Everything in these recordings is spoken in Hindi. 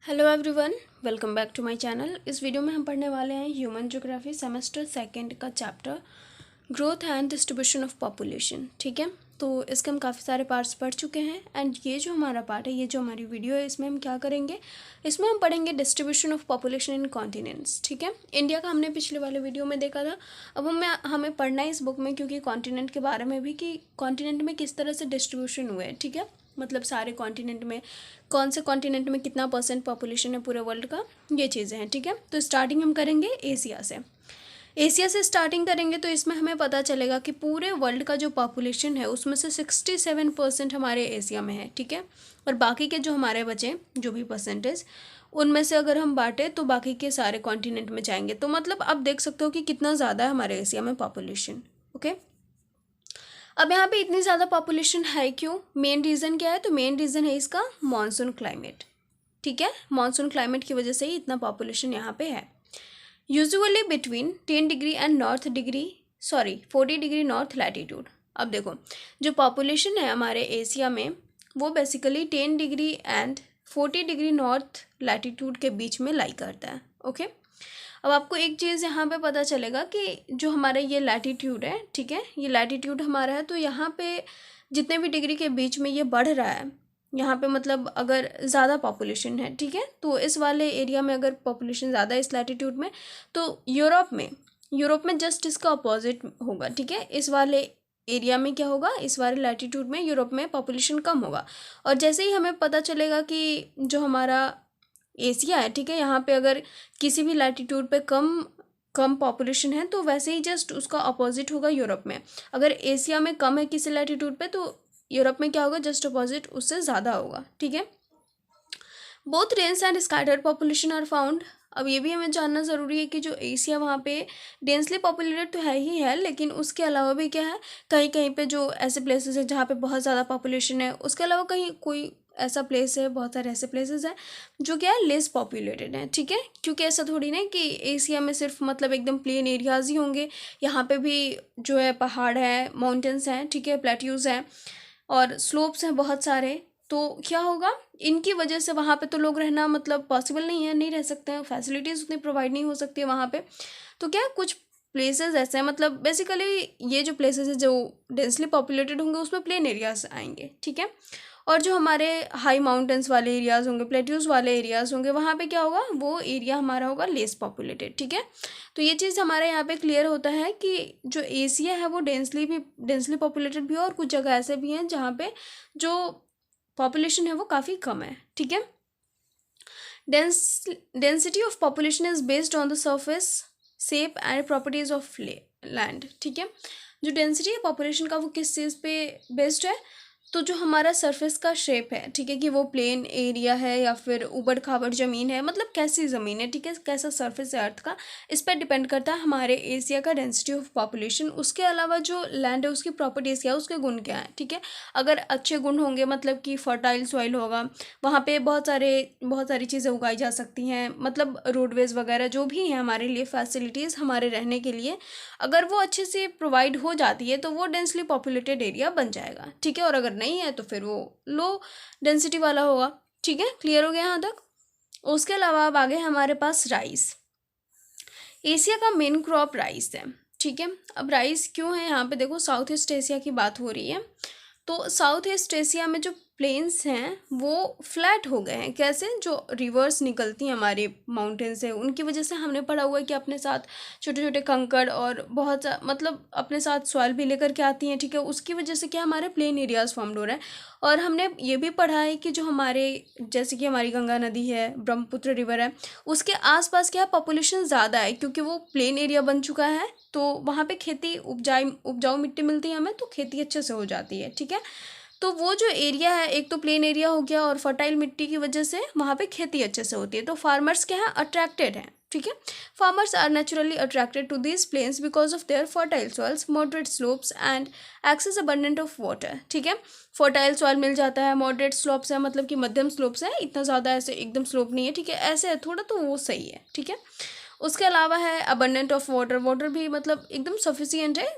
Hello everyone, welcome back to my channel. इस वीडियो में हम पढ़ने वाले हैं ह्यूमन ज्योग्राफी सेमेस्टर सेकंड का chapter growth and distribution of population. ठीक है, तो इसके हम काफ़ी सारे पार्ट्स पढ़ चुके हैं एंड ये जो हमारा पार्ट है, ये जो हमारी वीडियो है, इसमें हम क्या करेंगे, इसमें हम पढ़ेंगे distribution of population in continents. ठीक है, इंडिया का हमने पिछले वाले वीडियो में देखा था। अब हमें पढ़ना है इस बुक में, क्योंकि कॉन्टिनेंट के बारे में भी कि कॉन्टिनेंट में किस तरह से डिस्ट्रीब्यूशन हुए हैं। ठीक है, मतलब सारे कॉन्टिनेंट में कौन से कॉन्टिनेंट में कितना परसेंट पॉपुलेशन है पूरे वर्ल्ड का, ये चीज़ें हैं। ठीक है, तो स्टार्टिंग हम करेंगे एशिया से। एशिया से स्टार्टिंग करेंगे तो इसमें हमें पता चलेगा कि पूरे वर्ल्ड का जो पॉपुलेशन है उसमें से 67% हमारे एशिया में है। ठीक है, और बाकी के जो हमारे बचे जो भी परसेंटेज, उनमें से अगर हम बांटे तो बाकी के सारे कॉन्टिनेंट में जाएंगे। तो मतलब आप देख सकते हो कि कितना ज़्यादा है हमारे एशिया में पॉपुलेशन। ओके, अब यहाँ पे इतनी ज़्यादा पॉपुलेशन है क्यों? मेन रीज़न क्या है? तो मेन रीज़न है इसका मानसून क्लाइमेट। ठीक है, मानसून क्लाइमेट की वजह से ही इतना पॉपुलेशन यहाँ पे है। Usually between 10 degree and 40 degree north latitude. अब देखो, जो पॉपुलेशन है हमारे एशिया में वो basically 10 degree and 40 degree north latitude के बीच में लाई करता है। ओके, अब आपको एक चीज़ यहाँ पे पता चलेगा कि जो हमारा ये लैटीट्यूड है, ठीक है, ये लैटीट्यूड हमारा है, तो यहाँ पे जितने भी डिग्री के बीच में ये बढ़ रहा है, यहाँ पे मतलब अगर ज़्यादा पॉपुलेशन है, ठीक है, तो इस वाले एरिया में अगर पॉपुलेशन ज़्यादा है इस लैटीट्यूड में, तो यूरोप में जस्ट इसका अपोजिट होगा। ठीक है, इस वाले एरिया में क्या होगा, इस वाले लैटीट्यूड में यूरोप में पॉपुलेशन कम होगा। और जैसे ही हमें पता चलेगा कि जो हमारा एशिया है, ठीक है, यहाँ पे अगर किसी भी लैटीट्यूड पे कम कम पॉपुलेशन है तो वैसे ही जस्ट उसका अपोजिट होगा यूरोप में। अगर एशिया में कम है किसी लैटीट्यूड पे तो यूरोप में क्या होगा, जस्ट अपोजिट उससे ज़्यादा होगा। ठीक है, both dense and scattered population are found. अब ये भी हमें जानना ज़रूरी है कि जो एशिया वहाँ पे डेंसली पॉपुलेटेड तो है ही है, लेकिन उसके अलावा भी क्या है, कहीं कहीं पे जो ऐसे प्लेसेस है जहाँ पे बहुत ज़्यादा पॉपुलेशन है, उसके अलावा कहीं कोई ऐसा प्लेस है, बहुत सारे ऐसे प्लेसेस हैं जो क्या है लेस पॉपुलेटेड हैं। ठीक है, क्योंकि ऐसा थोड़ी ना कि एशिया में सिर्फ मतलब एकदम प्लेन एरियाज़ ही होंगे, यहाँ पे भी जो है पहाड़ है, माउंटेन्स हैं, ठीक है, प्लेट्यूज़ हैं और स्लोप्स हैं बहुत सारे। तो क्या होगा, इनकी वजह से वहाँ पे तो लोग रहना मतलब पॉसिबल नहीं है, नहीं रह सकते हैं, फैसिलिटीज़ उतनी प्रोवाइड नहीं हो सकती है वहाँ पे। तो क्या कुछ प्लेसेस ऐसे हैं, मतलब बेसिकली ये जो प्लेसेस है जो डेंसली पॉपुलेटेड होंगे उसमें प्लेन एरियाज आएंगे। ठीक है, और जो हमारे हाई माउंटेन्स वाले एरियाज़ होंगे, प्लेट्यूज़ वाले एरियाज़ होंगे, वहाँ पे क्या होगा, वो एरिया हमारा होगा लेस पॉपुलेटेड। ठीक है, तो ये चीज़ हमारे यहाँ पे क्लियर होता है कि जो एशिया है वो डेंसली पॉपुलेटेड भी है और कुछ जगह ऐसे भी हैं जहाँ पे जो पॉपुलेशन है वो काफ़ी कम है। ठीक है, density of population is based on the surface shape and properties of land. ठीक है, जो डेंसिटी है पॉपुलेशन का वो किस चीज़ पे बेस्ड है, तो जो हमारा सरफेस का शेप है, ठीक है, कि वो प्लेन एरिया है या फिर ऊबड़ खाबड़ ज़मीन है, मतलब कैसी ज़मीन है, ठीक है, कैसा सरफेस है अर्थ का, इस पर डिपेंड करता है हमारे एशिया का डेंसिटी ऑफ पॉपुलेशन। उसके अलावा जो लैंड है उसकी प्रॉपर्टीज़ क्या है, उसके गुण क्या है। ठीक है, अगर अच्छे गुण होंगे मतलब कि फर्टाइल सॉइल होगा, वहाँ पे बहुत सारी चीज़ें उगाई जा सकती हैं, मतलब रोडवेज़ वगैरह जो भी हैं हमारे लिए फैसिलिटीज़ हमारे रहने के लिए, अगर वो अच्छे से प्रोवाइड हो जाती है तो वो डेंसली पॉपुलेटेड एरिया बन जाएगा। ठीक है, और अगर नहीं है तो फिर वो लो डेंसिटी वाला होगा। ठीक है, क्लियर हो गया यहाँ तक? उसके अलावा अब आगे हमारे पास राइस। एशिया का मेन क्रॉप राइस है। ठीक है, अब राइस क्यों है यहाँ पे, देखो साउथ ईस्ट एशिया की बात हो रही है, तो साउथ ईस्ट एशिया में जो प्लेन्स हैं वो फ्लैट हो गए हैं। कैसे? जो रिवर्स निकलती हैं हमारे माउंटेन से, उनकी वजह से हमने पढ़ा हुआ है कि अपने साथ छोटे छोटे कंकड़ और मतलब अपने साथ सॉइल भी लेकर के आती हैं। ठीक है, उसकी वजह से क्या हमारे प्लेन एरियाज फॉर्म्ड हो रहे हैं। और हमने ये भी पढ़ा है कि जो हमारे जैसे कि हमारी गंगा नदी है, ब्रह्मपुत्र रिवर है, उसके आसपास क्या पॉपुलेशन ज़्यादा है क्योंकि वो प्लेन एरिया बन चुका है, तो वहाँ पे खेती उपजाऊ मिट्टी मिलती है हमें, तो खेती अच्छे से हो जाती है। ठीक है, तो वो जो एरिया है एक तो प्लेन एरिया हो गया और फर्टाइल मिट्टी की वजह से वहाँ पे खेती अच्छे से होती है, तो फार्मर्स क्या है अट्रैक्टेड हैं। ठीक है, farmers are naturally attracted to these plains because of their fertile soils, moderate slopes and access abundant of water. ठीक है, फर्टाइल सॉइल मिल जाता है, मॉडरेट स्लोप्स है मतलब कि मध्यम स्लोप्स है, इतना ज़्यादा ऐसे एकदम स्लोप नहीं है। ठीक है, ऐसे है थोड़ा, तो वो सही है। ठीक है, उसके अलावा है अबंडेंट ऑफ वाटर, वाटर भी मतलब एकदम सफिशियंट है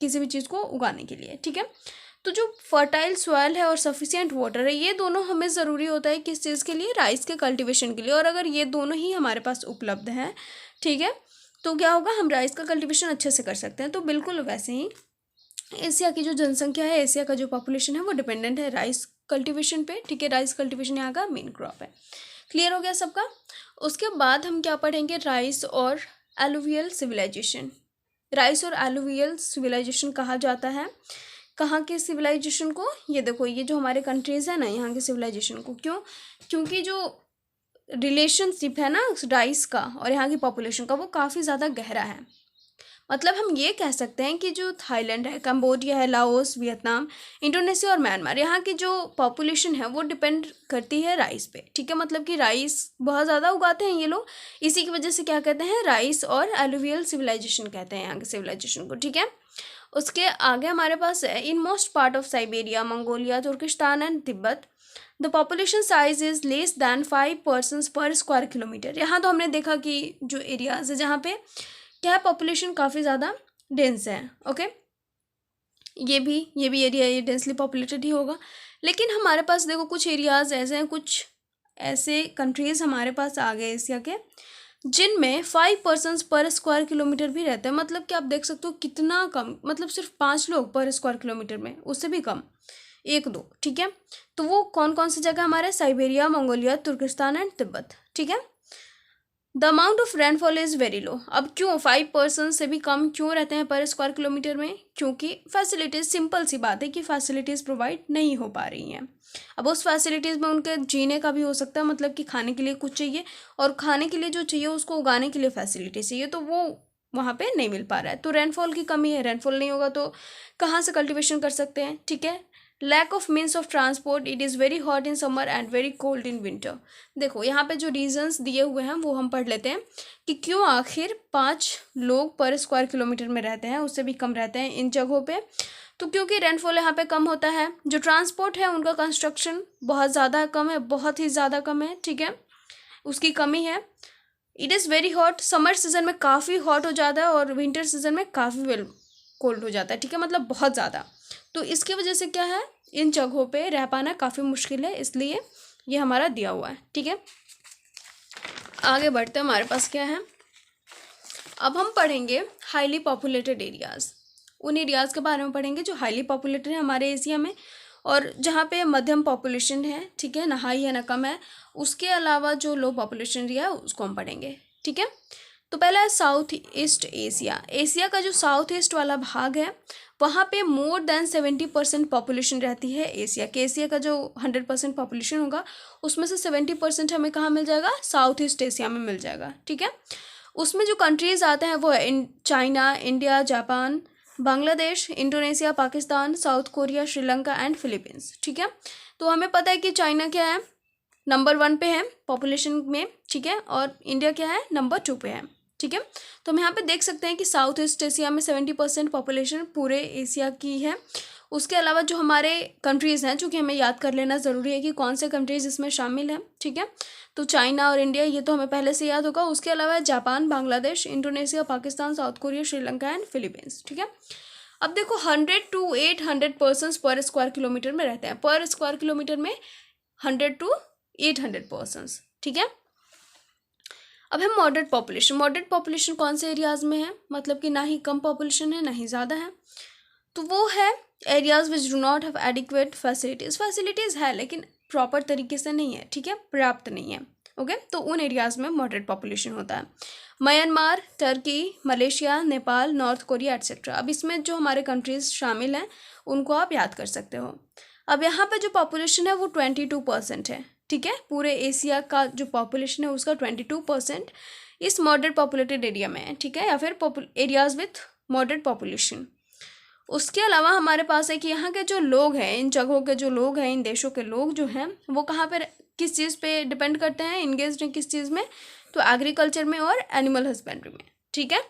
किसी भी चीज़ को उगाने के लिए। ठीक है, तो जो फर्टाइल सॉइल है और सफिशिएंट वाटर है, ये दोनों हमें ज़रूरी होता है किस चीज़ के लिए, राइस के कल्टीवेशन के लिए। और अगर ये दोनों ही हमारे पास उपलब्ध हैं, ठीक है, तो क्या होगा, हम राइस का कल्टीवेशन अच्छे से कर सकते हैं। तो बिल्कुल वैसे ही एशिया की जो जनसंख्या है, एशिया का जो पॉपुलेशन है वो डिपेंडेंट है राइस कल्टीवेशन पे, ठीक है। राइस कल्टीवेशन यहाँ का मेन क्रॉप है। क्लियर हो गया सबका। उसके बाद हम क्या पढ़ेंगे, राइस और एलुवियल सिविलाइजेशन। राइस और एलुवियल सिविलाइजेशन कहा जाता है कहाँ के सिविलाइजेशन को, ये देखो, ये जो हमारे कंट्रीज़ है ना, यहाँ के सिविलाइजेशन को। क्यों? क्योंकि जो रिलेशनशिप है ना राइस का और यहाँ की पॉपुलेशन का, वो काफ़ी ज़्यादा गहरा है। मतलब हम ये कह सकते हैं कि जो थाईलैंड है, कंबोडिया है, लाओस, वियतनाम, इंडोनेशिया और म्यांमार, यहाँ की जो पॉपुलेशन है वो डिपेंड करती है राइस पे, ठीक है। मतलब कि राइस बहुत ज़्यादा उगाते हैं ये लोग, इसी की वजह से क्या कहते हैं, राइस और एलुवियल सिविलाइजेशन कहते हैं यहाँ के सिविलाइजेशन को, ठीक है। उसके आगे हमारे पास है, in most part of Siberia, Mongolia, Turkistan and Tibet the population size is less than 5 persons per square kilometre. यहाँ तो हमने देखा कि जो एरियाज है जहाँ पे क्या है, पॉपुलेशन काफ़ी ज़्यादा डेंस है, ओके। ये भी एरिया ये डेंसली पॉपुलेटेड ही होगा। लेकिन हमारे पास देखो कुछ एरियाज़ ऐसे हैं, कुछ ऐसे कंट्रीज़ हमारे पास आ गए एशिया के, जिनमें 5 पर्सनस पर स्क्वायर किलोमीटर भी रहते हैं। मतलब कि आप देख सकते हो कितना कम, मतलब सिर्फ 5 लोग पर स्क्वायर किलोमीटर में, उससे भी कम, 1-2, ठीक है। तो वो कौन कौन सी जगह हमारे, Siberia, Mongolia, Turkistan and Tibet, ठीक है। The amount of rainfall is very low. अब क्यों 5 पर्सन से भी कम क्यों रहते हैं पर स्क्वायर किलोमीटर में? क्योंकि फैसिलिटीज़, सिंपल सी बात है कि फैसिलिटीज़ प्रोवाइड नहीं हो पा रही हैं। अब उस फैसिलिटीज़ में उनके जीने का भी हो सकता है, मतलब कि खाने के लिए कुछ चाहिए, और खाने के लिए जो चाहिए उसको उगाने के लिए फैसिलिटी चाहिए, तो वो वहाँ पे नहीं मिल पा रहा है। तो रेनफॉल की कमी है, रेनफॉल नहीं होगा तो कहाँ से कल्टिवेशन कर सकते हैं, ठीक है। Lack of means of transport, it is very hot in summer and very cold in winter. देखो यहाँ पे जो रीजंस दिए हुए हैं वो हम पढ़ लेते हैं कि क्यों आखिर 5 लोग पर स्क्वायर किलोमीटर में रहते हैं, उससे भी कम रहते हैं इन जगहों पे। तो क्योंकि रेनफॉल यहाँ पे कम होता है, जो ट्रांसपोर्ट है उनका कंस्ट्रक्शन बहुत ज़्यादा कम है, बहुत ही ज़्यादा कम है, ठीक है, उसकी कमी है। It is very hot, summer season में काफ़ी हॉट हो जाता है और विंटर सीजन में काफ़ी वेल कोल्ड हो जाता है, ठीक है, मतलब बहुत ज़्यादा। तो इसकी वजह से क्या है, इन जगहों पे रह पाना काफ़ी मुश्किल है, इसलिए ये हमारा दिया हुआ है, ठीक है। आगे बढ़ते हैं, हमारे पास क्या है, अब हम पढ़ेंगे हाईली पॉपुलेटेड एरियाज़। उन एरियाज़ के बारे में पढ़ेंगे जो हाईली पॉपुलेटेड है हमारे एशिया में, और जहाँ पे मध्यम पॉपुलेशन है, ठीक है, ना हाई है ना कम है। उसके अलावा जो लो पॉपुलेशन एरिया है उसको हम पढ़ेंगे, ठीक है। तो पहला है साउथ ईस्ट एशिया। एशिया का जो साउथ ईस्ट वाला भाग है वहाँ पे मोर देन 70% पॉपुलेशन रहती है एशिया के। एशिया का जो 100% पॉपुलेशन होगा उसमें से 70% हमें कहाँ मिल जाएगा, साउथ ईस्ट एशिया में मिल जाएगा, ठीक है। उसमें जो कंट्रीज़ आते हैं वो है China, India, Japan, Bangladesh, Indonesia, Pakistan, south Korea, Sri Lanka and Philippines, ठीक है। तो हमें पता है कि चाइना क्या है, नंबर 1 पे है पॉपुलेशन में, ठीक है, और इंडिया क्या है, नंबर 2 पे है, ठीक है। तो हम यहाँ पे देख सकते हैं कि साउथ ईस्ट एशिया में 70% पॉपुलेशन पूरे एशिया की है। उसके अलावा जो हमारे कंट्रीज़ हैं, चूँकि हमें याद कर लेना ज़रूरी है कि कौन से कंट्रीज़ इसमें शामिल हैं, ठीक है। तो चाइना और इंडिया ये तो हमें पहले से याद होगा। उसके अलावा Japan, Bangladesh, Indonesia, Pakistan, south Korea, Sri Lanka and Philippines, ठीक है। अब देखो 100 to 800 पर्सन्स पर स्क्वायर किलोमीटर में रहते हैं, पर स्क्वायर किलोमीटर में 100 to 800 पर्सन्स, ठीक है। अब है मॉडरेट पॉपुलेशन। मॉडरेट पॉपुलेशन कौन से एरियाज़ में है, मतलब कि ना ही कम पॉपुलेशन है ना ही ज़्यादा है, तो वो है areas which do not have adequate facilities. Facilities है लेकिन प्रॉपर तरीके से नहीं है, ठीक है, पर्याप्त नहीं है, ओके। तो उन एरियाज़ में मॉडरेट पॉपुलेशन होता है। Myanmar, Turkey, Malaysia, Nepal, north Korea etcetera. अब इसमें जो हमारे कंट्रीज़ शामिल हैं उनको आप याद कर सकते हो। अब यहाँ पर जो पॉपुलेशन है वो 22% है, ठीक है। पूरे एशिया का जो पॉपुलेशन है उसका 22% इस मॉडरेट पॉपुलेटेड एरिया में है, ठीक है, या फिर एरियाज़ विथ मॉडरेट पॉपुलेशन। उसके अलावा हमारे पास है कि यहाँ के जो लोग हैं, इन जगहों के जो लोग हैं, इन देशों के लोग जो हैं वो कहाँ पर किस चीज़ पे डिपेंड करते हैं, इंगेज्ड हैं किस चीज़ में, तो एग्रीकल्चर में और एनिमल हस्बेंड्री में, ठीक है।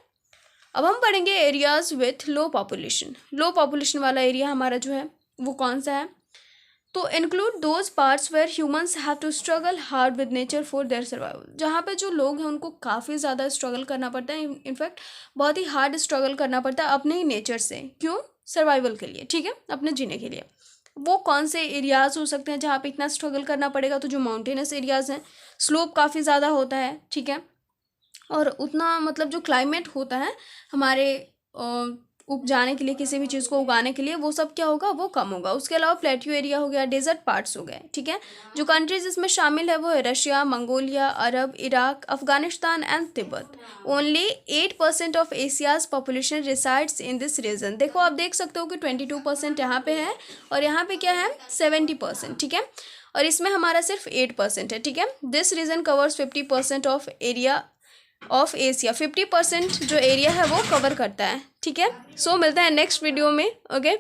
अब हम पढ़ेंगे areas with low population. Low population वाला एरिया हमारा जो है वो कौन सा है, तो include those parts where humans have to struggle hard with nature for their survival. जहाँ पे जो लोग हैं उनको काफ़ी ज़्यादा स्ट्रगल करना पड़ता है, इनफैक्ट बहुत ही हार्ड स्ट्रगल करना पड़ता है अपने ही नेचर से। क्यों? सर्वाइवल के लिए, ठीक है, अपने जीने के लिए। वो कौन से एरियाज़ हो सकते हैं जहाँ पे इतना स्ट्रगल करना पड़ेगा? तो जो माउंटेनस एरियाज़ हैं, स्लोप काफ़ी ज़्यादा होता है, ठीक है, और उतना मतलब जो क्लाइमेट होता है हमारे उपजाने के लिए, किसी भी चीज़ को उगाने के लिए, वो सब क्या होगा, वो कम होगा। उसके अलावा प्लेट्यू एरिया हो गया, डेजर्ट पार्ट्स हो गए, ठीक है। जो कंट्रीज इसमें शामिल है वो है Russia, Mongolia, Arab, Iraq, Afghanistan and Tibet. Only 8% of Asia's population resides in this region. देखो आप देख सकते हो कि 22% यहाँ पे है और यहाँ पे क्या है 70%, ठीक है, और इसमें हमारा सिर्फ 8% है, ठीक है। This region covers 50% of area of Asia. 50% जो एरिया है वो कवर करता है, ठीक है। सो मिलता है नेक्स्ट वीडियो में, ओके।